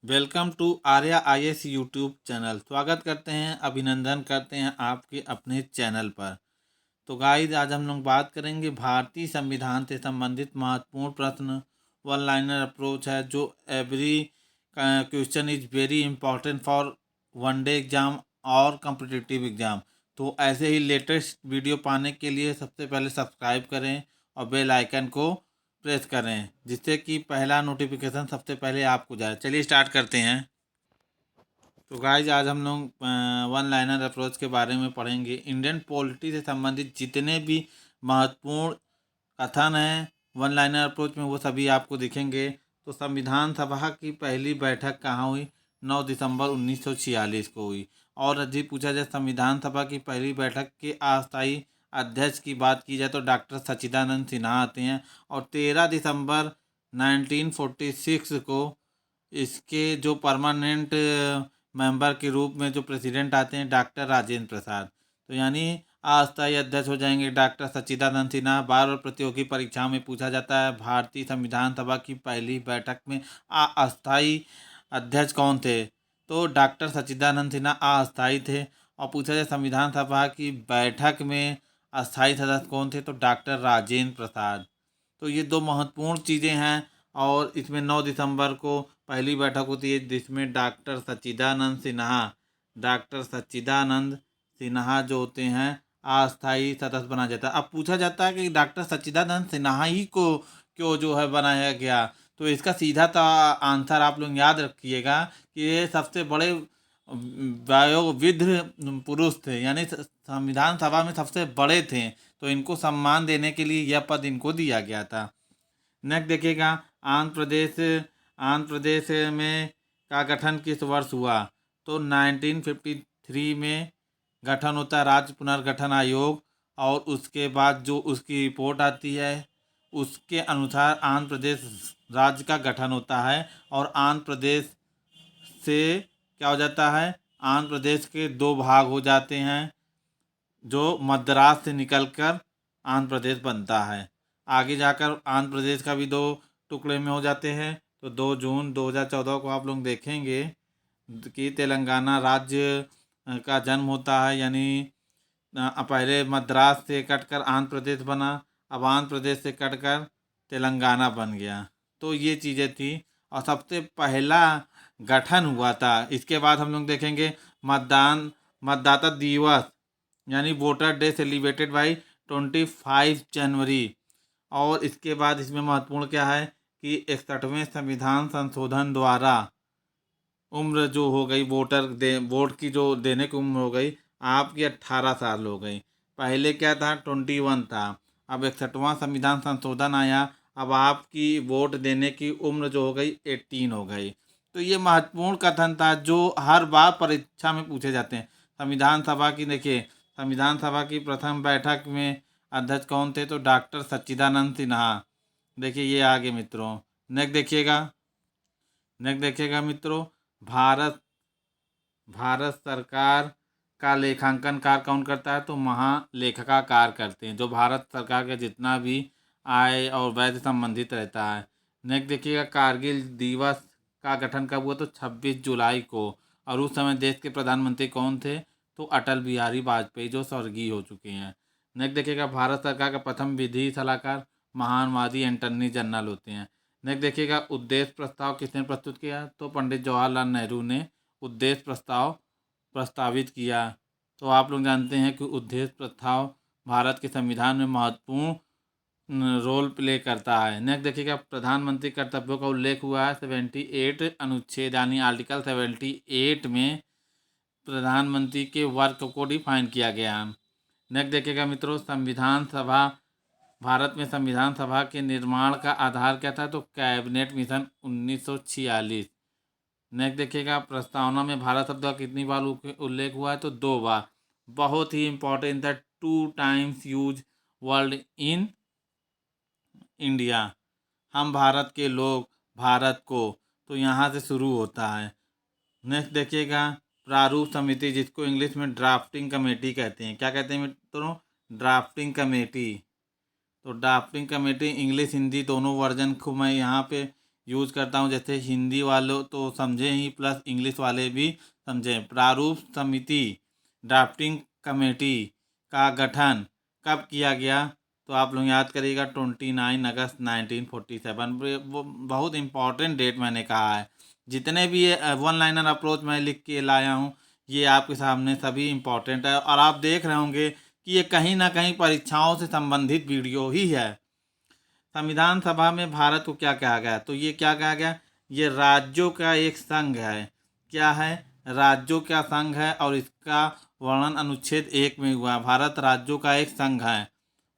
Welcome to Arya IAS YouTube channel. स्वागत करते हैं, अभिनंदन करते हैं आपके अपने चैनल पर। तो गाइस, आज हम लोग बात करेंगे भारतीय संविधान से संबंधित महत्वपूर्ण प्रश्न। वन लाइनर अप्रोच है जो every question is very important for one day exam और कॉम्पिटिटिव एग्जाम। तो ऐसे ही लेटेस्ट वीडियो पाने के लिए सबसे पहले सब्सक्राइब करें और बेल आइकन को प्रेस करें, जिससे कि पहला नोटिफिकेशन सबसे पहले आपको जाए। चलिए स्टार्ट करते हैं। तो गाइज, आज हम लोग वन लाइनर अप्रोच के बारे में पढ़ेंगे। इंडियन पॉलिटी से संबंधित जितने भी महत्वपूर्ण कथन हैं वन लाइनर अप्रोच में, वो सभी आपको दिखेंगे। तो संविधान सभा की पहली बैठक कहाँ हुई? 9 दिसंबर 1946 को हुई। और यदि पूछा जाए संविधान सभा की पहली बैठक के अस्थायी अध्यक्ष की बात की जाए तो डॉक्टर सच्चिदानंद सिन्हा आते हैं। और 13 दिसंबर 1946 को इसके जो परमानेंट मेंबर के रूप में जो प्रेसिडेंट आते हैं डॉक्टर राजेंद्र प्रसाद। तो यानी अस्थायी अध्यक्ष हो जाएंगे डॉक्टर सच्चिदानंद सिन्हा। बार बार प्रतियोगी परीक्षा में पूछा जाता है भारतीय संविधान सभा की पहली बैठक में अस्थायी अध्यक्ष कौन थे? तो डॉक्टर सच्चिदानंद सिन्हा अस्थायी थे। और पूछा जाए संविधान सभा की बैठक में अस्थायी सदस्य कौन थे? तो डॉक्टर राजेंद्र प्रसाद। तो ये दो महत्वपूर्ण चीज़ें हैं। और इसमें 9 दिसंबर को पहली बैठक होती है जिसमें डॉक्टर सच्चिदानंद सिन्हा जो होते हैं अस्थायी सदस्य बनाया जाता है। अब पूछा जाता है कि डॉक्टर सच्चिदानंद सिन्हा ही को क्यों जो है बनाया गया? तो इसका सीधा सा आंसर आप लोग याद रखिएगा कि ये सबसे बड़े वयोवृद्ध पुरुष थे, यानी संविधान सभा में सबसे बड़े थे। तो इनको सम्मान देने के लिए यह पद इनको दिया गया था। नेक्स्ट देखिएगा, आंध्र प्रदेश में का गठन किस वर्ष हुआ? तो 1953 में गठन होता है राज्य पुनर्गठन आयोग। और उसके बाद जो उसकी रिपोर्ट आती है उसके अनुसार आंध्र प्रदेश राज्य का गठन होता है। और आंध्र प्रदेश से क्या हो जाता है? आंध्र प्रदेश के दो भाग हो जाते हैं, जो मद्रास से निकलकर आंध्र प्रदेश बनता है। आगे जाकर आंध्र प्रदेश का भी दो टुकड़े में हो जाते हैं। तो 2 जून 2014 को आप लोग देखेंगे कि तेलंगाना राज्य का जन्म होता है। यानी पहले मद्रास से कटकर आंध्र प्रदेश बना, अब आंध्र प्रदेश से कटकर तेलंगाना बन गया। तो ये चीज़ें थी और सबसे पहला गठन हुआ था। इसके बाद हम लोग देखेंगे मतदाता दिवस यानी वोटर डे सेलिब्रेटेड बाई 25 जनवरी। और इसके बाद इसमें महत्वपूर्ण क्या है कि 61वें संविधान संशोधन द्वारा उम्र जो हो गई वोट की जो देने की उम्र हो गई आपकी 18 साल हो गई। पहले क्या था? 21 था। अब 61वां संविधान संशोधन आया, अब आपकी वोट देने की उम्र जो हो गई 18 हो गई। तो ये महत्वपूर्ण कथन था जो हर बार परीक्षा में पूछे जाते हैं। संविधान सभा की देखिए, संविधान सभा की प्रथम बैठक में अध्यक्ष कौन थे? तो डॉक्टर सच्चिदानंद सिन्हा। देखिए ये आगे मित्रों। नेक्स्ट देखिएगा मित्रों, भारत भारत सरकार का लेखांकन कार्य कौन करता है? तो महालेखाकार करते हैं, जो भारत सरकार का जितना भी आय और व्यय से संबंधित रहता है। नेक्स्ट देखिएगा, कारगिल दिवस का गठन कब हुआ? तो 26 जुलाई को। और उस समय देश के प्रधानमंत्री कौन थे? तो अटल बिहारी वाजपेयी, जो स्वर्गीय हो चुके हैं। नेक्स्ट देखिएगा, भारत सरकार का प्रथम विधि सलाहकार महानवादी एंटर्नी जनरल होते हैं। नेक्स्ट देखिएगा, उद्देश्य प्रस्ताव किसने प्रस्तुत किया? तो पंडित जवाहरलाल नेहरू ने उद्देश्य प्रस्ताव प्रस्तावित किया। तो आप लोग जानते हैं कि उद्देश्य प्रस्ताव भारत के संविधान में महत्वपूर्ण रोल प्ले करता है। नेक्स्ट देखिएगा, प्रधानमंत्री कर्तव्यों का उल्लेख हुआ है 78 अनुच्छेद यानी आर्टिकल 78 में प्रधानमंत्री के वर्क को डिफाइन किया गया। नेक्स्ट देखिएगा मित्रों, भारत में संविधान सभा के निर्माण का आधार क्या था? तो कैबिनेट मिशन 1946। नेक्स्ट देखिएगा, प्रस्तावना में भारत शब्द का कितनी बार उल्लेख हुआ है? तो 2 बार। बहुत ही इंपॉर्टेंट था, 2 times use world in India. हम भारत के लोग, भारत को, तो यहाँ से शुरू होता है। नेक्स्ट देखिएगा, प्रारूप समिति जिसको इंग्लिश में ड्राफ्टिंग कमेटी कहते हैं। क्या कहते हैं मित्रों? Drafting committee. तो ड्राफ्टिंग कमेटी इंग्लिश हिंदी दोनों वर्जन को मैं यहाँ पे यूज़ करता हूँ, जैसे हिंदी वालों तो समझें ही, प्लस इंग्लिश वाले भी समझें। प्रारूप समिति ड्राफ्टिंग कमेटी का गठन कब किया गया? तो आप लोग याद करिएगा 29 अगस्त 1947। वो बहुत इम्पॉर्टेंट डेट मैंने कहा है। जितने भी ये वन लाइनर अप्रोच मैं लिख के लाया हूँ ये आपके सामने सभी इम्पॉर्टेंट है, और आप देख रहे होंगे कि ये कहीं ना कहीं परीक्षाओं से संबंधित वीडियो ही है। संविधान सभा में भारत को क्या कहा गया? तो ये क्या कहा गया? ये राज्यों का एक संघ है। क्या है? राज्यों का संघ है, और इसका वर्णन अनुच्छेद 1 में हुआ। भारत राज्यों का एक संघ है।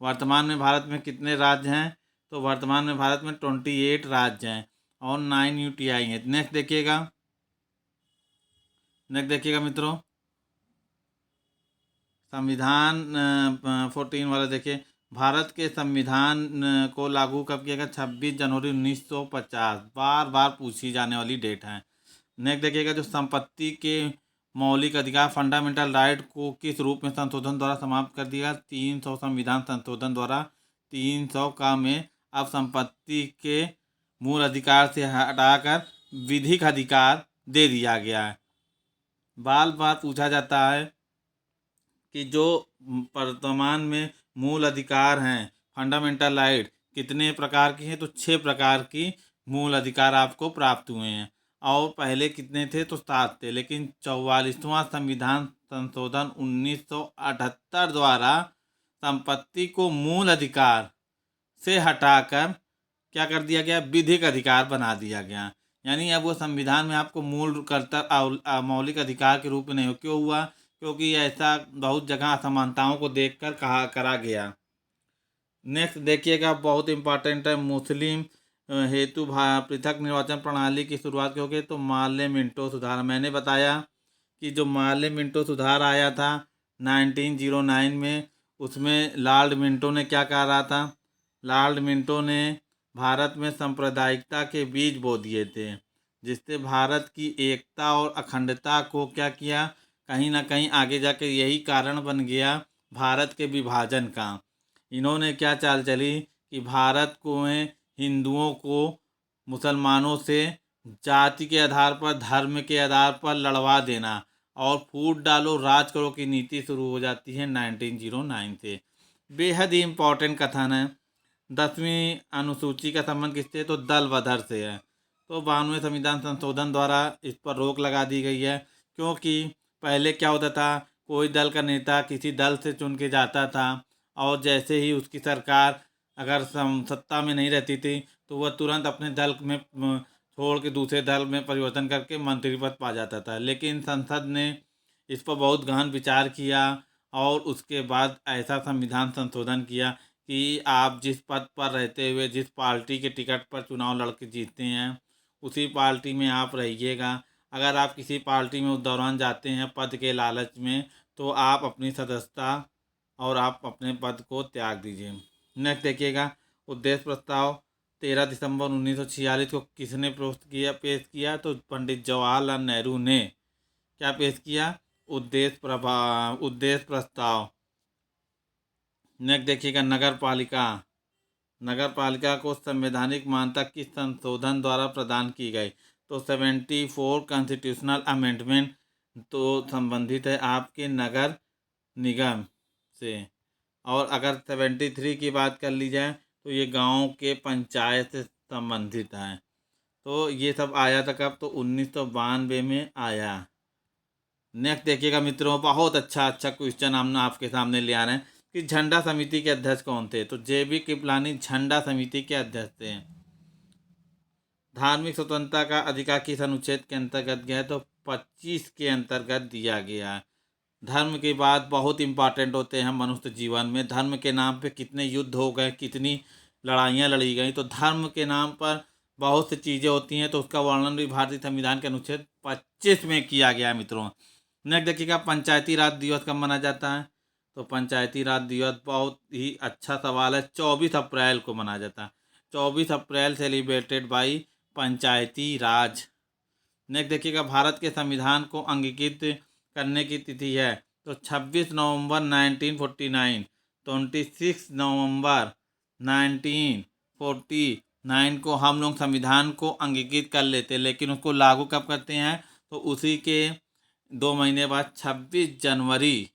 वर्तमान में भारत में कितने राज्य हैं? तो वर्तमान में भारत में 28 राज्य हैं और 9 यूटीआई हैं। नेक्स्ट देखिएगा मित्रों, संविधान 14 वाला देखिए। भारत के संविधान को लागू कब किया गया? 26 जनवरी 1950। बार बार पूछी जाने वाली डेट है। नेक्स्ट देखिएगा, जो संपत्ति के मौलिक अधिकार फंडामेंटल राइट को किस रूप में संशोधन द्वारा समाप्त कर दिया? 300 संविधान संशोधन द्वारा 300 का में अब संपत्ति के मूल अधिकार से हटाकर विधिक अधिकार दे दिया गया है। बार बार पूछा जाता है कि जो वर्तमान में मूल अधिकार हैं, फंडामेंटल राइट कितने प्रकार की हैं? तो 6 प्रकार की मूल अधिकार आपको प्राप्त हुए हैं, और पहले कितने थे? तो 7 थे। लेकिन 44वां संविधान संशोधन 1978 द्वारा संपत्ति को मूल अधिकार से हटाकर क्या कर दिया गया? विधिक अधिकार बना दिया गया। यानी अब वो संविधान में आपको मूल कर्तव्य मौलिक अधिकार के रूप में नहीं हो। क्यों हुआ? क्योंकि ऐसा बहुत जगह असमानताओं को देखकर करा गया। नेक्स्ट देखिएगा, बहुत इंपॉर्टेंट है। मुस्लिम हेतु पृथक निर्वाचन प्रणाली की शुरुआत क्यों की? तो मार्ले मिंटो सुधार। मैंने बताया कि जो मार्ले मिंटो सुधार आया था 1909 में, उसमें लॉर्ड मिंटो ने क्या कहा था? लॉर्ड मिंटो ने भारत में सांप्रदायिकता के बीज बो दिए थे, जिससे भारत की एकता और अखंडता को क्या किया? कहीं ना कहीं आगे जाकर यही कारण बन गया भारत के विभाजन का। इन्होंने क्या चाल चली कि भारत को हिंदुओं को मुसलमानों से जाति के आधार पर, धर्म के आधार पर लड़वा देना, और फूट डालो राज करो की नीति शुरू हो जाती है 1909 से। बेहद ही इम्पोर्टेंट कथन है। 10वीं अनुसूची का संबंध किससे? तो दल बदर से है। तो 92वें संविधान संशोधन द्वारा इस पर रोक लगा दी गई है, क्योंकि पहले क्या होता था, कोई दल का नेता किसी दल से चुन के जाता था, और जैसे ही उसकी सरकार अगर सत्ता में नहीं रहती थी तो वह तुरंत अपने दल में छोड़ के दूसरे दल में परिवर्तन करके मंत्री पद पा जाता था। लेकिन संसद ने इस पर बहुत गहन विचार किया, और उसके बाद ऐसा संविधान संशोधन किया कि आप जिस पद पर रहते हुए जिस पार्टी के टिकट पर चुनाव लड़ के जीतते हैं उसी पार्टी में आप रहिएगा। अगर आप किसी पार्टी में उस दौरान जाते हैं पद के लालच में, तो आप अपनी सदस्यता और आप अपने पद को त्याग दीजिए। नेक्स्ट देखिएगा, उद्देश्य प्रस्ताव 13 दिसंबर 1946 को किसने पेश किया? तो पंडित जवाहरलाल नेहरू ने क्या पेश किया? उद्देश्य प्रस्ताव। नेक्स्ट देखिएगा, नगर पालिका। नगर पालिका को संवैधानिक मान्यता किस संशोधन द्वारा प्रदान की गई? तो 74 कॉन्स्टिट्यूशनल अमेंडमेंट तो संबंधित है आपके नगर निगम से। और अगर 73 की बात कर ली जाए तो ये गांव के पंचायत से संबंधित है। तो ये सब आया था कब? तो 1992 में आया। नेक्स्ट देखिएगा मित्रों, बहुत अच्छा क्वेश्चन हम आपके सामने ले आ रहे हैं कि झंडा समिति के अध्यक्ष कौन थे? तो JB कृपलानी झंडा समिति के अध्यक्ष थे। धार्मिक स्वतंत्रता का अधिकार किस अनुच्छेद के अंतर्गत गया है? तो 25 के अंतर्गत दिया गया है। धर्म की बात बहुत इंपॉर्टेंट होते हैं मनुष्य जीवन में। धर्म के नाम पे कितने युद्ध हो गए, कितनी लड़ाइयाँ लड़ी गई। तो धर्म के नाम पर बहुत सी चीज़ें होती हैं, तो उसका वर्णन भी भारतीय संविधान के अनुच्छेद 25 में किया गया है मित्रों। नेक्स्ट देखिएगा, पंचायती राज दिवस कब मनाया जाता है? तो पंचायती राज दिवस बहुत ही अच्छा सवाल है, 24 अप्रैल को मनाया जाता है। 24 April celebrated by panchayati raj. Next देखिएगा, भारत के संविधान को अंगीकृत करने की तिथि है? तो 26 नवंबर 1949, 26 नवंबर 1949, 9 को हम लोग संविधान को अंगीकृत कर लेते हैं, लेकिन उसको लागू कब करते हैं? तो उसी के 2 महीने बाद 26 जनवरी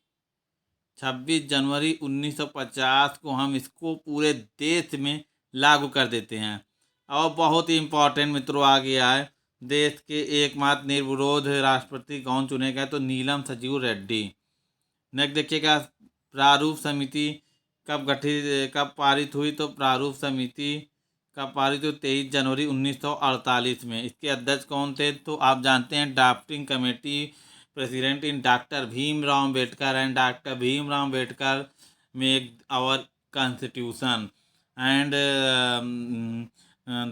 1950 को हम इसको पूरे देश में लागू कर देते हैं। और बहुत ही इम्पोर्टेंट मित्रों आ गया है, देश के एकमात्र निर्विरोध राष्ट्रपति कौन चुने गए? तो नीलम संजीव रेड्डी। नेक्स्ट देखिएगा, प्रारूप समिति कब पारित हुई? तो प्रारूप समिति कब पारित हुई? 23 जनवरी 1948 में। इसके अध्यक्ष कौन थे? तो आप जानते हैं, drafting committee president in doctor Bhimrao Ambedkar and doctor Bhimrao Ambedkar make our constitution and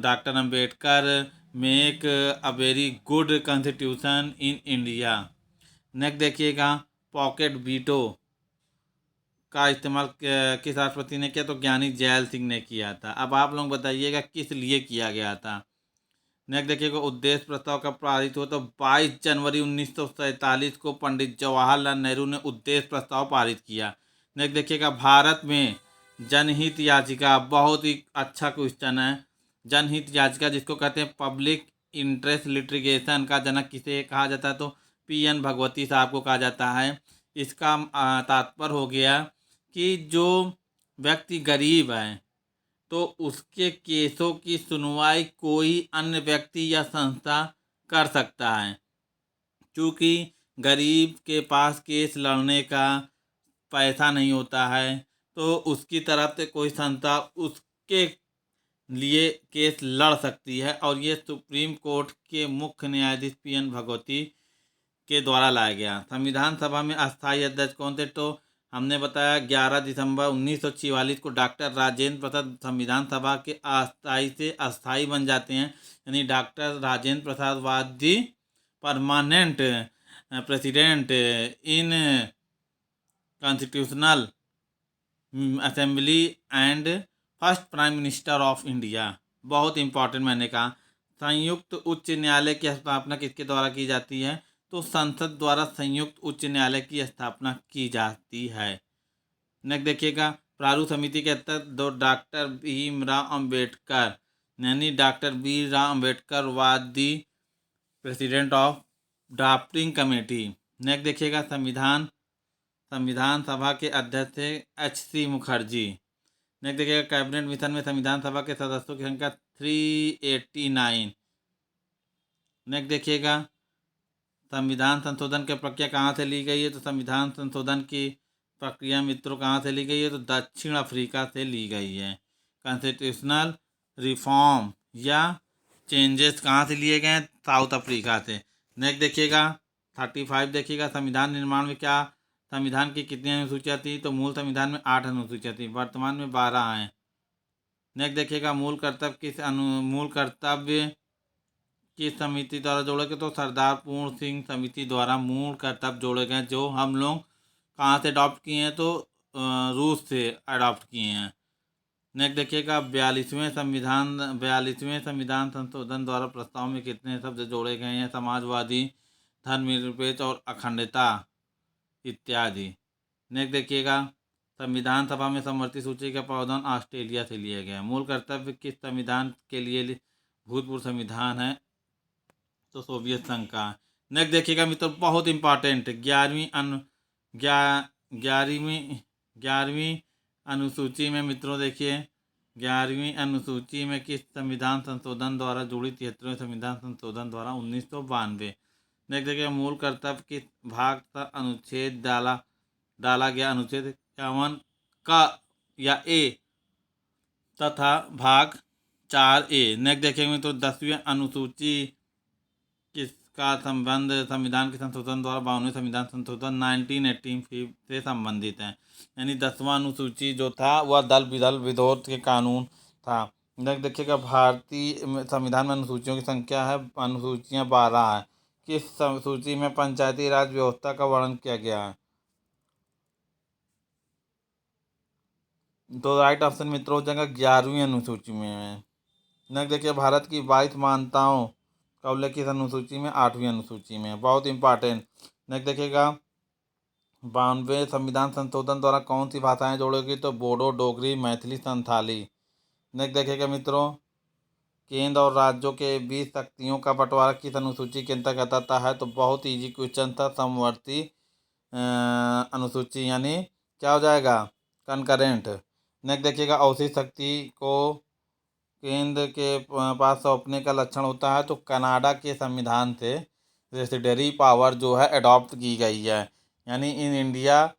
doctor Ambedkar make a very good constitution in India. Next देखिएगा, पॉकेट वीटो का इस्तेमाल किस राष्ट्रपति ने किया? तो ज्ञानी जैल सिंह ने किया था। अब आप लोग बताइएगा किस लिए किया गया था। नेक्स्ट देखिएगा, उद्देश्य प्रस्ताव कब पारित हुआ? तो 22 जनवरी 1947 को पंडित जवाहरलाल नेहरू ने उद्देश्य प्रस्ताव पारित किया। नेक्स्ट देखिएगा, भारत में जनहित याचिका, बहुत ही अच्छा क्वेश्चन है। जनहित याचिका जिसको कहते हैं पब्लिक इंटरेस्ट लिटिगेशन का जनक किसे कहा जाता है? तो PN भगवती साहब को कहा जाता है। इसका तात्पर्य हो गया कि जो व्यक्ति गरीब है तो उसके केसों की सुनवाई कोई अन्य व्यक्ति या संस्था कर सकता है। क्योंकि गरीब के पास केस लड़ने का पैसा नहीं होता है, तो उसकी तरफ से कोई संस्था उसके लिए केस लड़ सकती है, और ये सुप्रीम कोर्ट के मुख्य न्यायाधीश PN भगवती के द्वारा लाया गया। संविधान सभा में अस्थायी अध्यक्ष कौन थे? तो हमने बताया 11 दिसंबर 1944 को डॉक्टर राजेंद्र प्रसाद संविधान सभा के अस्थायी से अस्थायी बन जाते हैं। यानी doctor Rajendra Prasad was the permanent president in constitutional assembly and first prime minister of India. बहुत इंपॉर्टेंट मैंने कहा। संयुक्त उच्च न्यायालय की स्थापना किसके द्वारा की जाती है? तो संसद द्वारा संयुक्त उच्च न्यायालय की स्थापना की जाती है। नेक्स्ट देखिएगा, प्रारूप समिति के तहत दो डॉक्टर भीमराव अम्बेडकर यानी doctor Bhimrao Ambedkar was the president of drafting committee. Next देखिएगा, संविधान सभा के अध्यक्ष थे HC मुखर्जी। नेक्स्ट देखिएगा, कैबिनेट मिशन में संविधान सभा के सदस्यों की संख्या 389। नेक्स्ट देखिएगा, संविधान संशोधन की प्रक्रिया कहाँ से ली गई है? तो संविधान संशोधन की प्रक्रिया मित्रों कहाँ से ली गई है? तो दक्षिण अफ्रीका से ली गई है। कॉन्स्टिट्यूशनल रिफॉर्म या चेंजेस कहाँ से लिए गए हैं? साउथ अफ्रीका से। नेक्स्ट देखिएगा, 35 देखिएगा, संविधान निर्माण में क्या संविधान की कितनी अनुसूचियाँ थी? तो मूल संविधान में 8 अनुसूचियाँ थी, वर्तमान में 12 हैं। नेक्स्ट देखिएगा, मूल कर्तव्य किस समिति द्वारा जोड़े गए? तो सरदार पूर्ण सिंह समिति द्वारा मूल कर्तव्य जोड़े गए, जो हम लोग कहाँ से अडॉप्ट किए हैं? तो रूस से अडॉप्ट किए हैं। नेक्स्ट देखिएगा, 42वें संविधान संशोधन द्वारा प्रस्ताव में कितने शब्द जोड़े गए हैं? समाजवादी, धर्मनिरपेक्ष और अखंडता इत्यादि। नेक्स्ट देखिएगा, संविधान सभा में समवर्ती सूची का प्रावधान ऑस्ट्रेलिया से लिया गया। मूल कर्तव्य किस संविधान के लिए भूतपूर्व संविधान है? तो सोवियत संघ का। नेक्स्ट देखिएगा मित्रों, बहुत इंपॉर्टेंट, 11वीं अनुसूची में मित्रों देखिए, 11वीं अनुसूची में किस संविधान संशोधन द्वारा जुड़ी? 73वें संविधान संशोधन द्वारा 1992। नेक्स्ट देखिए, मूल कर्तव्य किस भाग का अनुच्छेद डाला गया? अनुच्छेद 51 का या ए तथा भाग 4A। नेक्स्ट देखेंगे तो 10वीं अनुसूची किसका संबंध संविधान के संशोधन द्वारा 52वें संविधान संशोधन 1985 से संबंधित है। यानी 10वां अनुसूची जो था वह दल बदल विरोध के कानून था। नेक्स्ट देखिएगा, भारतीय संविधान में अनुसूचियों की संख्या है, अनुसूचियाँ 12 है। किस सूची में पंचायती राज व्यवस्था का वर्णन किया गया है? तो राइट ऑप्शन मित्रों हो जाएगा 11वीं अनुसूची में है। नेक्स्ट देखिए, भारत की 22 मान्यताओं का उल्लेख किस अनुसूची में? 8वीं अनुसूची में। बहुत इंपॉर्टेंट। नेक्स्ट देखिएगा, 92वें संविधान संशोधन द्वारा कौन सी भाषाएं जोड़ेगी? तो बोडो, डोगरी, मैथिली, संथाली। नेक्स्ट देखिएगा मित्रों, केंद्र और राज्यों के बीच शक्तियों का बंटवारा किस अनुसूची के अंतर्गत आता है? तो बहुत इजी क्वेश्चन था। समवर्ती अनुसूची यानी क्या हो जाएगा? कनकरेंट। नेक्स्ट देखिएगा, अवशिष्ट शक्ति को केंद्र के पास सौंपने का लक्षण होता है। तो कनाडा के संविधान से रेसिडरी पावर जो है अडॉप्ट की गई है, यानी in India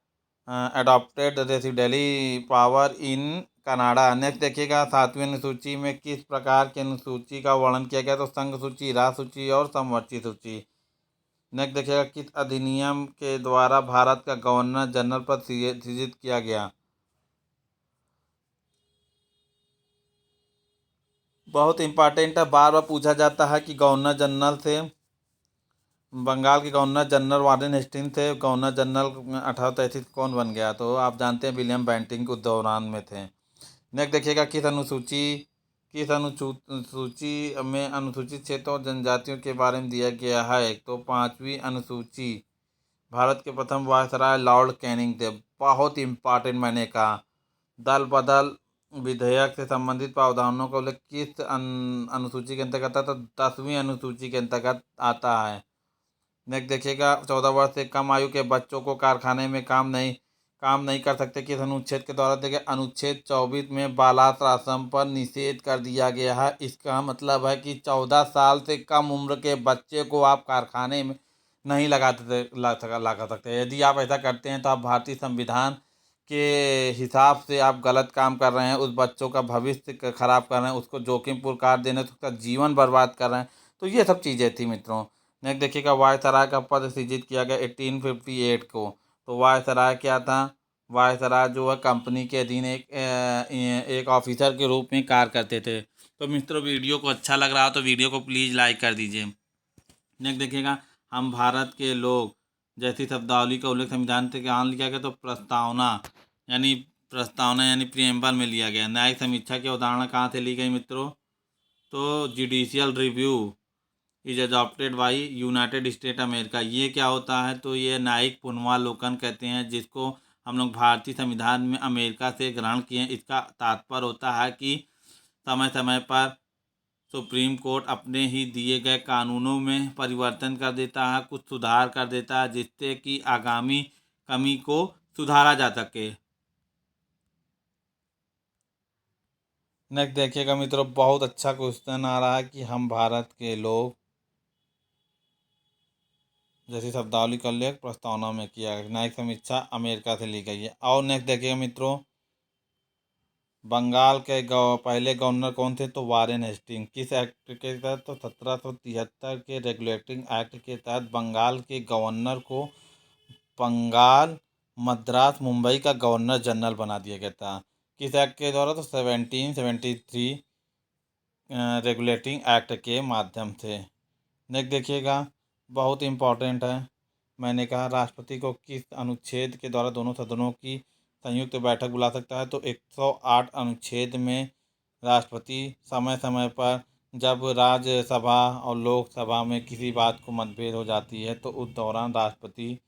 adopted residuary power in Canada. Next देखिएगा, 7वीं अनुसूची में किस प्रकार की अनुसूची का वर्णन किया गया? तो संघ सूची, राज सूची और समवर्ती सूची। नेक्स्ट देखिएगा, किस अधिनियम के द्वारा भारत का गवर्नर जनरल पद सृजित किया गया? बहुत इंपॉर्टेंट है, बार बार पूछा जाता है कि गवर्नर जनरल से बंगाल के गवर्नर जनरल वारेन हेस्टिंग्स थे, गवर्नर जनरल 1833 कौन बन गया? तो आप जानते हैं विलियम बेंटिंग उस दौरान में थे। नेक्स्ट देखिएगा, किस अनुसूची में अनुसूचित क्षेत्रों और जनजातियों के बारे में दिया गया है? तो 5वीं अनुसूची। भारत के प्रथम वायसराय लॉर्ड कैनिंग थे। बहुत इंपॉर्टेंट मैंने कहा। दल बदल विधेयक से संबंधित प्रावधानों का उल्लेख किस अनुसूची के अंतर्गत आता है? तो 10वीं अनुसूची के अंतर्गत आता है। नेक्स्ट देखिएगा, 14 वर्ष से कम आयु के बच्चों को कारखाने में काम नहीं कर सकते किस अनुच्छेद के द्वारा? देखिए, अनुच्छेद 24 में बालाश्रम पर निषेध कर दिया गया है। इसका मतलब है कि 14 साल से कम उम्र के बच्चे को आप कारखाने में नहीं लगा सकते। यदि आप ऐसा करते हैं तो आप भारतीय संविधान के हिसाब से आप गलत काम कर रहे हैं, उस बच्चों का भविष्य खराब कर रहे हैं, उसको जोखिमपूर्ण कार्य देने से उसका जीवन बर्बाद कर रहे हैं। तो ये सब चीज़ें थी मित्रों। नेक्स्ट देखिएगा, वायसराय का पद सृजित किया गया 1858 को। तो वायसराय क्या था? वायसराय जो है कंपनी के अधीन एक ऑफिसर के रूप में कार्य करते थे। तो मित्रों, वीडियो को अच्छा लग रहा हो तो वीडियो को प्लीज़ लाइक कर दीजिए। नेक्स्ट देखिएगा, हम भारत के लोग जैसी शब्दावली का उल्लेख संविधान से कहाँ लिया गया? तो प्रस्तावना यानी प्रियम्बल में लिया गया। न्यायिक समीक्षा की अवधारणा कहाँ से ली गई मित्रों? तो judicial review is adopted by United state America. ये क्या होता है? तो ये न्यायिक पुनर्वालोकन कहते हैं, जिसको हम लोग भारतीय संविधान में अमेरिका से ग्रहण किए हैं। इसका तात्पर्य होता है कि समय समय पर सुप्रीम कोर्ट अपने ही दिए गए कानूनों में परिवर्तन कर देता है, कुछ सुधार कर देता है, जिससे कि आगामी कमी को सुधारा जा सके। नेक्स्ट देखिएगा मित्रों, बहुत अच्छा क्वेश्चन आ रहा है कि हम भारत के लोग जैसी शब्दावली का उल्लेख प्रस्तावना में किया गया। न्यायिक समीक्षा अमेरिका से ली गई है। और नेक्स्ट देखिएगा मित्रों, बंगाल के पहले गवर्नर कौन थे? तो वारेन हेस्टिंग। किस एक्ट के तहत? तो 1773 के रेगुलेटिंग एक्ट के तहत बंगाल के गवर्नर को बंगाल, मद्रास, मुंबई का गवर्नर जनरल बना दिया गया था। किस एक्ट के द्वारा? तो 1773 रेगुलेटिंग एक्ट के माध्यम से। नेक्स्ट देखिएगा, बहुत इम्पॉर्टेंट है। मैंने कहा, राष्ट्रपति को किस अनुच्छेद के द्वारा दोनों सदनों की संयुक्त बैठक बुला सकता है? तो 108 अनुच्छेद में राष्ट्रपति समय समय पर जब राज्यसभा और लोकसभा में किसी बात को मतभेद हो जाती है तो उस दौरान राष्ट्रपति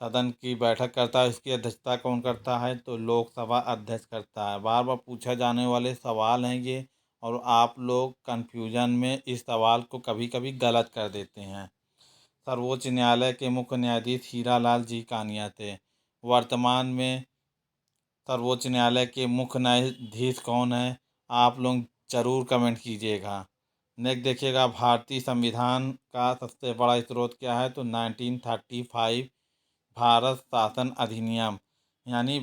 सदन की बैठक करता है। इसकी अध्यक्षता कौन करता है? तो लोकसभा अध्यक्ष करता है। बार बार पूछा जाने वाले सवाल हैं ये, और आप लोग कन्फ्यूजन में इस सवाल को कभी कभी गलत कर देते हैं। सर्वोच्च न्यायालय के मुख्य न्यायाधीश हीरालाल जी कानिया थे। वर्तमान में सर्वोच्च न्यायालय के मुख्य न्यायाधीश कौन है? आप लोग ज़रूर कमेंट कीजिएगा। नेक्स्ट देखिएगा, भारतीय संविधान का सबसे बड़ा स्रोत क्या है? तो 1935 भारत शासन अधिनियम, यानी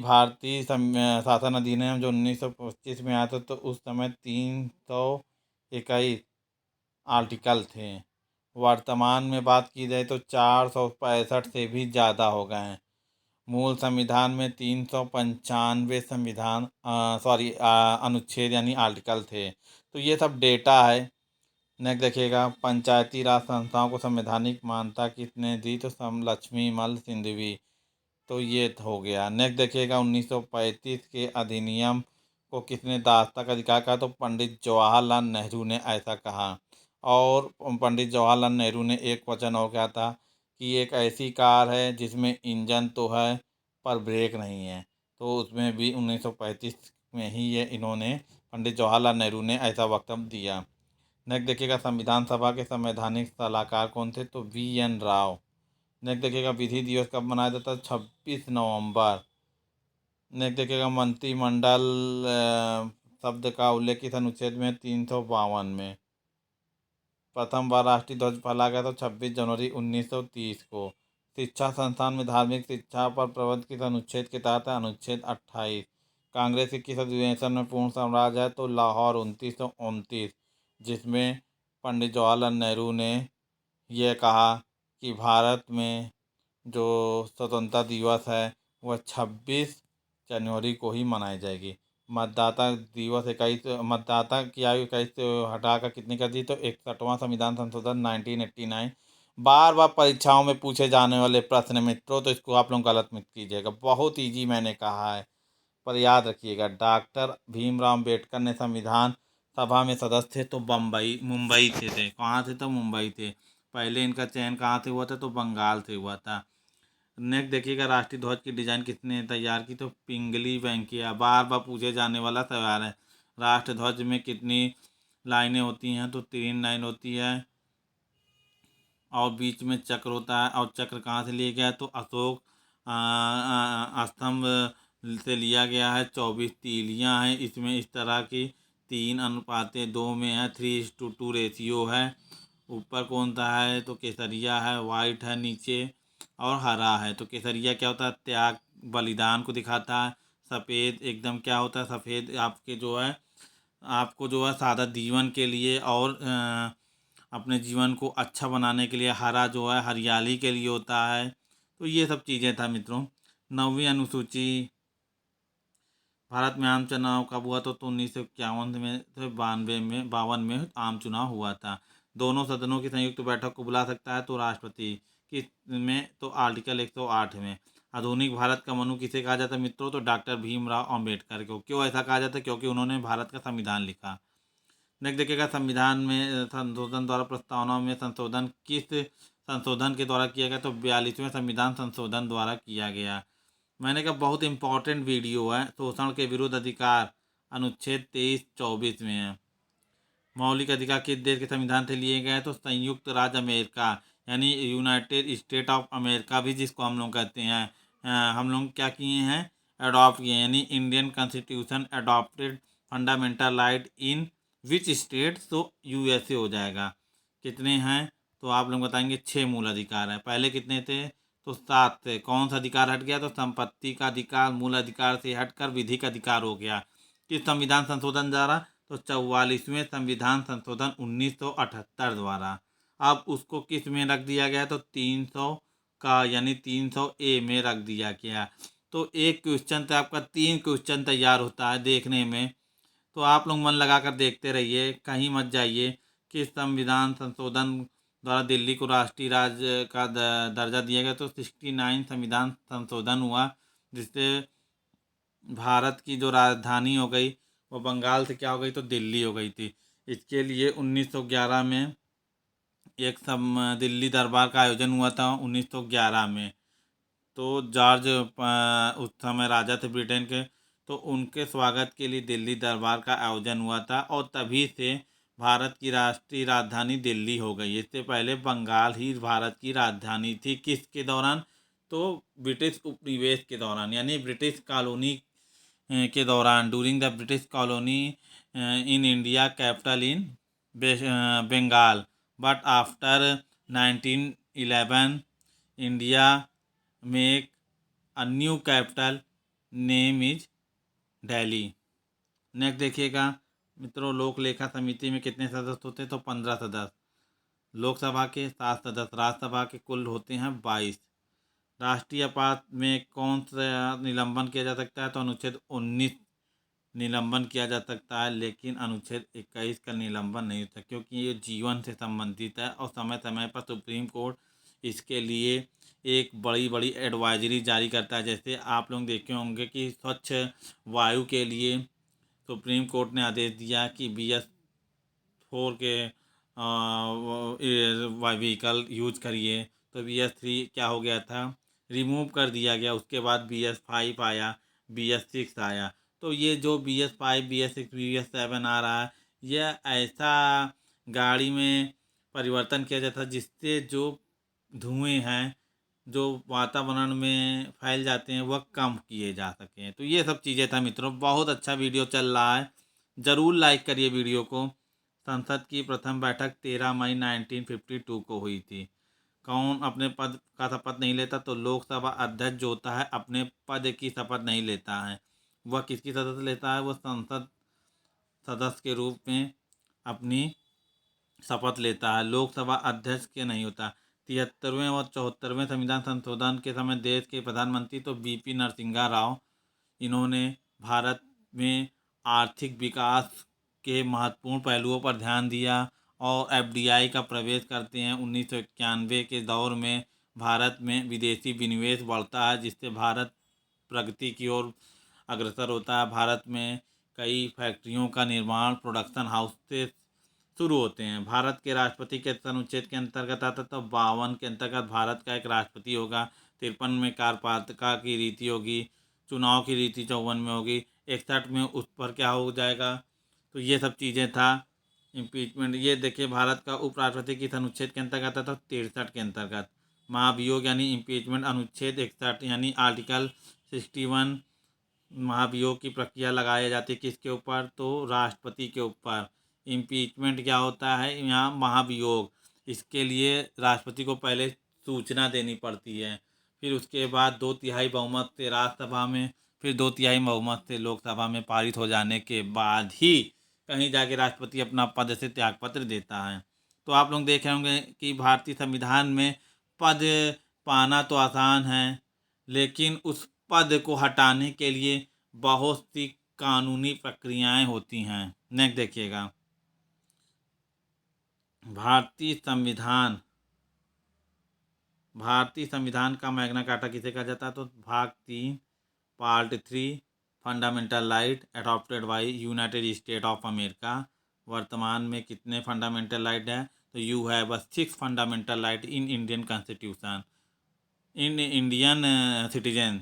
शासन अधिनियम जो 1925 में आया था। तो उस समय 321 आर्टिकल थे। वर्तमान में बात की जाए तो 465 से भी ज़्यादा हो गए हैं। मूल संविधान में 395 अनुच्छेद यानी आर्टिकल थे। तो ये सब डेटा है। नेक्स्ट देखिएगा, पंचायती राज संस्थाओं को संवैधानिक मान्यता किसने दी? तो लक्ष्मीमल सिंघवी। तो ये हो गया। नेक्स्ट देखिएगा, 1935 के अधिनियम को किसने दासता का अधिकार कहा? तो पंडित जवाहरलाल नेहरू ने ऐसा कहा। और पंडित जवाहरलाल नेहरू ने एक वचन और कहा था कि एक ऐसी कार है जिसमें इंजन तो है पर ब्रेक नहीं है। तो उसमें भी 1935 में ही ये इन्होंने पंडित जवाहरलाल नेहरू ने ऐसा वक्तव्य दिया। नेक्स्ट देखिएगा संविधान सभा के संवैधानिक सलाहकार कौन थे, तो VN राव। नेक्स्ट देखिएगा विधि दिवस कब मनाया जाता है, 26 नवंबर। नेक्स्ट देखिएगा मंत्रिमंडल शब्द का उल्लेख किस अनुच्छेद में, 352 में। प्रथम बार राष्ट्रीय ध्वज फहराया गया था 26 जनवरी 1930 को। शिक्षा संस्थान में धार्मिक शिक्षा पर प्रतिबंध किस अनुच्छेद के तहत है, अनुच्छेद 28। कांग्रेस के किस अधिवेशन में पूर्ण स्वराज है, तो लाहौर 1929, जिसमें पंडित जवाहरलाल नेहरू ने यह कहा कि भारत में जो स्वतंत्रता दिवस है वह 26 जनवरी को ही मनाई जाएगी। मतदाता दिवस 21, मतदाता की आयु 21 से हटाकर कितनी कर दी, तो 61वां संविधान संशोधन 1989। बार बार परीक्षाओं में पूछे जाने वाले प्रश्न मित्रों, तो इसको आप लोग गलत मत कीजिएगा, बहुत ईजी मैंने कहा है, पर याद रखिएगा। डॉक्टर भीमराव अम्बेडकर ने संविधान सभा में सदस्य थे तो मुंबई थे, कहाँ थे, तो मुंबई थे। पहले इनका चयन कहाँ से हुआ था, तो बंगाल से हुआ था। नेक्स्ट देखिएगा राष्ट्रीय ध्वज की डिज़ाइन किसने तैयार की, तो पिंगली वेंकैया। बार बार पूछे जाने वाला सवाल है। राष्ट्र ध्वज में कितनी लाइनें होती हैं, तो 3 लाइन होती है, और बीच में चक्र होता है। और चक्र कहाँ से लिया गया है, तो अशोक स्तंभ से लिया गया है। 24 तीलियाँ हैं इसमें, इस तरह की 3:2 में है, 3:2 रेशियो है। ऊपर कौन सा है, तो केसरिया है, वाइट है नीचे, और हरा है। तो केसरिया क्या होता है, त्याग बलिदान को दिखाता है। सफ़ेद एकदम क्या होता है, सफ़ेद आपके जो है, आपको जो है सादा जीवन के लिए और अपने जीवन को अच्छा बनाने के लिए। हरा जो है हरियाली के लिए होता है। तो ये सब चीज़ें था मित्रों। 9वीं अनुसूची, भारत में आम चुनाव कब हुआ, तो 1951 में से 52 में आम चुनाव हुआ था। दोनों सदनों की संयुक्त बैठक को बुला सकता है, तो राष्ट्रपति। किस में, तो आर्टिकल 108 में। आधुनिक भारत का मनु किसे कहा जाता है मित्रों, तो डॉक्टर भीमराव अम्बेडकर को। क्यों ऐसा कहा जाता है, क्योंकि उन्होंने भारत का संविधान लिखा। नेक्स्ट देखिएगा संविधान में संशोधन द्वारा प्रस्तावना में संशोधन किस संशोधन के द्वारा किया गया, तो 42वें संविधान संशोधन द्वारा किया गया। मैंने कहा बहुत इंपॉर्टेंट वीडियो है। शोषण के विरुद्ध अधिकार अनुच्छेद 23-24 में है। मौलिक अधिकार किस देश के संविधान से लिए गए हैं, तो संयुक्त राज्य अमेरिका, यानी यूनाइटेड स्टेट ऑफ अमेरिका भी जिसको हम लोग कहते हैं। हम लोग क्या किए हैं, अडॉप्ट किए हैं, यानी Indian constitution adopted fundamental right in which state, तो USA हो जाएगा। कितने हैं, तो आप लोग बताएंगे 6 मूल अधिकार हैं। पहले कितने थे, तो 7 थे। कौन सा अधिकार हट गया, तो संपत्ति का अधिकार मूल अधिकार से हटकर विधिक अधिकार हो गया। किस संविधान संशोधन द्वारा, तो 44वें संविधान संशोधन 1978 द्वारा। अब उसको किस में रख दिया गया, तो 300 का, यानी 300A में रख दिया गया। तो एक क्वेश्चन तो आपका 3 क्वेश्चन तैयार होता है देखने में। तो आप लोग मन लगा कर देखते रहिए, कहीं मत जाइए। कि संविधान संशोधन द्वारा दिल्ली को राष्ट्रीय राज्य का दर्जा दिया गया, तो 69 संविधान संशोधन हुआ, जिससे भारत की जो राजधानी हो गई वो बंगाल से क्या हो गई, तो दिल्ली हो गई थी। इसके लिए 1911 में एक दिल्ली दरबार का आयोजन हुआ था 1911 में। तो जॉर्ज उस समय राजा थे ब्रिटेन के, तो उनके स्वागत के लिए दिल्ली दरबार का आयोजन हुआ था, और तभी से भारत की राष्ट्रीय राजधानी दिल्ली हो गई। इससे पहले बंगाल ही भारत की राजधानी थी। किसके दौरान, तो ब्रिटिश उपनिवेश के दौरान, यानी ब्रिटिश कॉलोनी के दौरान, during the British colony in India, capital in Bengal, but after 1911 India make a new capital, name is Delhi. Next देखिएगा मित्रों, लोक लेखा समिति में कितने सदस्य होते हैं, तो 15 सदस्य। लोकसभा के 7 सदस्य, राज्यसभा के कुल होते हैं 22। राष्ट्रीय आपात में कौन सा निलंबन किया जा सकता है, तो अनुच्छेद 19 निलंबन किया जा सकता है, लेकिन अनुच्छेद 21 का निलंबन नहीं होता, क्योंकि ये जीवन से संबंधित है। और समय समय पर सुप्रीम कोर्ट इसके लिए एक बड़ी बड़ी एडवाइजरी जारी करता है। जैसे आप लोग देखे होंगे कि स्वच्छ वायु के लिए सुप्रीम कोर्ट ने आदेश दिया कि BS4 के व्हीकल यूज करिए, तो BS3 क्या हो गया था, रिमूव कर दिया गया। उसके बाद BS5 आया, BS6 आया। तो ये जो BS5, BS6, BS7 आ रहा है, यह ऐसा गाड़ी में परिवर्तन किया जाता है, जिससे जो धुएँ हैं जो वातावरण में फैल जाते हैं वह कम किए जा सकें। तो ये सब चीज़ें था मित्रों, बहुत अच्छा वीडियो चल रहा है, ज़रूर लाइक करिए वीडियो को। संसद की प्रथम बैठक 13 मई 1952 को हुई थी। कौन अपने पद का शपथ नहीं लेता? तो लोकसभा अध्यक्ष जो होता है अपने पद की शपथ नहीं लेता है। वह किसकी शपथ लेता है? वह संसद सदस्य के रूप में अपनी शपथ लेता है, लोकसभा अध्यक्ष के नहीं होता। 73वें और 74वें संविधान संशोधन के समय देश के प्रधानमंत्री तो बीपी नरसिम्हा राव, इन्होंने भारत में आर्थिक विकास के महत्वपूर्ण पहलुओं पर ध्यान दिया और एफडीआई का प्रवेश करते हैं। 1991 के दौर में भारत में विदेशी विनिवेश बढ़ता है, जिससे भारत प्रगति की ओर अग्रसर होता है। भारत में कई फैक्ट्रियों का निर्माण प्रोडक्शन हाउस से शुरू होते हैं। भारत के राष्ट्रपति के अनुच्छेद के अंतर्गत आता है, तो 52 के अंतर्गत भारत का एक राष्ट्रपति होगा। 53 में कार्यपालिका की रीति होगी, चुनाव की रीति 54 में होगी, 61 में उस पर क्या हो जाएगा। तो ये सब चीज़ें था। इम्पीचमेंट ये देखिए, भारत का उपराष्ट्रपति किस अनुच्छेद के अंतर्गत आता है? 63 के अंतर्गत। महाभियोग यानी इम्पीचमेंट अनुच्छेद 61 यानी आर्टिकल 61। महाभियोग की प्रक्रिया लगाई जाती है किसके ऊपर? तो राष्ट्रपति के ऊपर। इम्पीचमेंट क्या होता है? यहाँ महाभियोग, इसके लिए राष्ट्रपति को पहले सूचना देनी पड़ती है, फिर उसके बाद 2/3 बहुमत से राज्यसभा में, फिर 2/3 बहुमत से लोकसभा में पारित हो जाने के बाद ही कहीं जाके राष्ट्रपति अपना पद से त्यागपत्र देता है। तो आप लोग देख रहे होंगे कि भारतीय संविधान में पद पाना तो आसान है, लेकिन उस पद को हटाने के लिए बहुत सी कानूनी प्रक्रियाएं होती हैं। नेक्स्ट देखिएगा, भारतीय संविधान का मैग्ना कार्टा किसे कहा जाता है? तो भाग 3 part 3 fundamental right adopted by United state of America. वर्तमान में कितने फंडामेंटल राइट है? तो you have 6 fundamental right in Indian constitution in Indian citizen.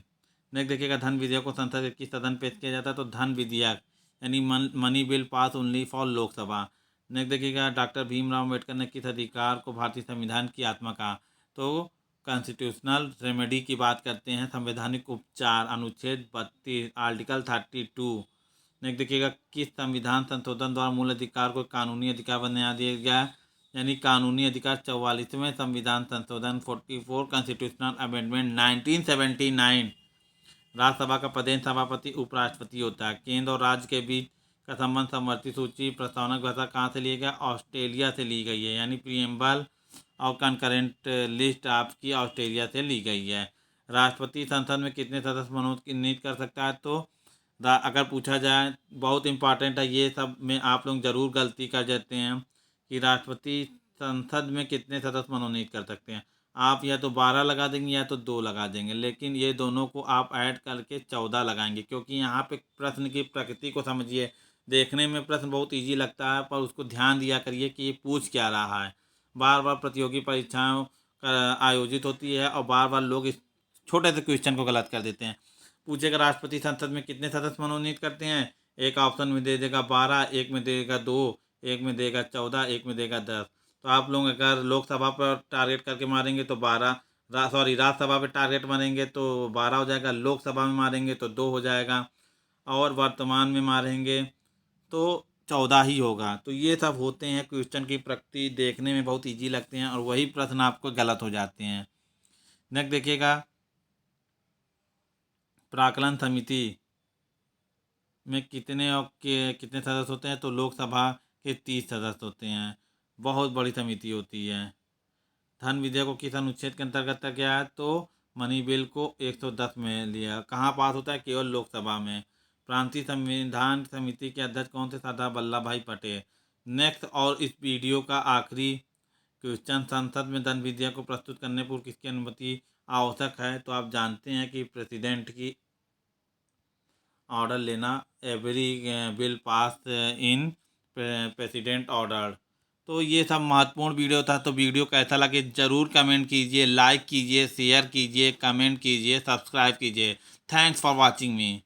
Next देखिएगा, धन विधेयक को संसद के किस सदन पेश किया जाता है? तो धन विधेयक यानी money bill pass only for Lok Sabha. Next देखिएगा, डॉक्टर भीमराव अम्बेडकर ने किस अधिकार को भारतीय संविधान की आत्मा कहा? तो कॉन्स्टिट्यूशनल रेमेडी की बात करते हैं, संवैधानिक उपचार, अनुच्छेद 32 आर्टिकल 32। नेक्स्ट देखिएगा, किस संविधान संशोधन द्वारा मूल अधिकार को कानूनी अधिकार बना दिया गया? यानी कानूनी अधिकार 44वें संविधान संशोधन 44 कॉन्स्टिट्यूशनल अमेंडमेंट 1979। राज्यसभा का प्रदेश सभापति उपराष्ट्रपति होता है। केंद्र और राज्य के बीच का संबंध समवर्ती सूची प्रस्तावना भाषा कहाँ से लिया गया? ऑस्ट्रेलिया से ली गई है, यानी प्रीएम्बल और कंकरेंट लिस्ट आपकी ऑस्ट्रेलिया से ली गई है। राष्ट्रपति संसद में कितने सदस्य मनोनीत कर सकता है? तो अगर पूछा जाए, बहुत इंपॉर्टेंट है ये सब में आप लोग ज़रूर गलती कर देते हैं कि राष्ट्रपति संसद में कितने सदस्य मनोनीत कर सकते हैं। आप या तो 12 लगा देंगे या तो 2 लगा देंगे, लेकिन ये दोनों को आप ऐड करके 14 लगाएंगे, क्योंकि यहाँ पे प्रश्न की प्रकृति को समझिए। देखने में प्रश्न बहुत इजी लगता है, पर उसको ध्यान दिया करिए कि ये पूछ क्या रहा है। बार बार प्रतियोगी परीक्षाओं आयोजित होती है और बार बार लोग इस छोटे से क्वेश्चन को गलत कर देते हैं। पूछेगा राष्ट्रपति संसद में कितने सदस्य मनोनीत करते हैं? एक ऑप्शन में दे देगा 12, एक में देगा 2, एक में देगा 14, एक में देगा 10। तो आप लोग अगर लोकसभा पर टारगेट करके मारेंगे तो राज्यसभा पे टारगेट मारेंगे तो 12 हो जाएगा, लोकसभा में मारेंगे तो 2 हो जाएगा, और वर्तमान में मारेंगे तो 14 ही होगा। तो ये सब होते हैं क्वेश्चन की प्रकृति, देखने में बहुत ईजी लगते हैं और वही प्रश्न आपको गलत हो जाते हैं। नेक्स्ट देखिएगा, प्राक्कलन समिति में कितने सदस्य होते हैं? तो लोकसभा के 30 सदस्य होते हैं। बहुत बड़ी समिति होती है। धन विधेयक को किस अनुच्छेद के अंतर्गत किया है? तो मनी बिल को 110 में लिया। कहाँ पास होता है? केवल लोकसभा में। प्रांतीय संविधान समिति के अध्यक्ष कौन थे? सरदार वल्लभ भाई पटेल। नेक्स्ट और इस वीडियो का आखिरी क्वेश्चन, संसद में धन विधेयक को प्रस्तुत करने पर किसकी अनुमति आवश्यक है? तो आप जानते हैं कि प्रेसिडेंट की ऑर्डर लेना, एवरी बिल पास इन प्रेसिडेंट ऑर्डर। तो ये सब महत्वपूर्ण वीडियो था। तो वीडियो कैसा लगे ज़रूर कमेंट कीजिए, लाइक कीजिए, शेयर कीजिए, कमेंट कीजिए, सब्सक्राइब कीजिए। Thanks for watching me.